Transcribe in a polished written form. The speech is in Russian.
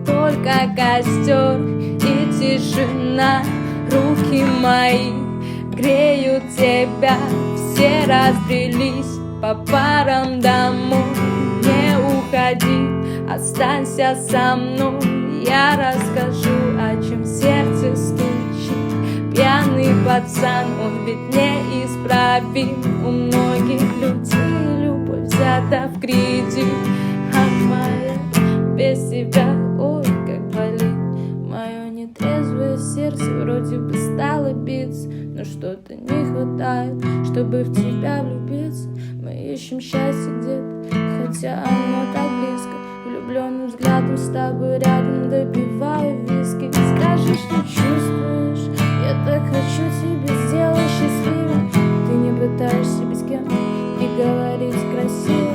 только костер и тишина. Руки мои греют тебя, все разбрелись по парам домой. Не уходи, останься со мной, я расскажу, о чем сердце стучит. Пьяный пацан, он ведь неисправим. У многих людей любовь взята в кредит, а моя без тебя, ой, как болит. Мое нетрезвое сердце вроде бы стало биться, но что-то не хватает, чтобы в тебя влюбиться. Мы ищем счастье где-то, хотя оно так близко. Влюбленным взглядом с тобой рядом допиваю виски. Скажи, что чувствуешь, я так хочу тебя сделать счастливым. Ты не пытаешься быть кем и говорить красиво.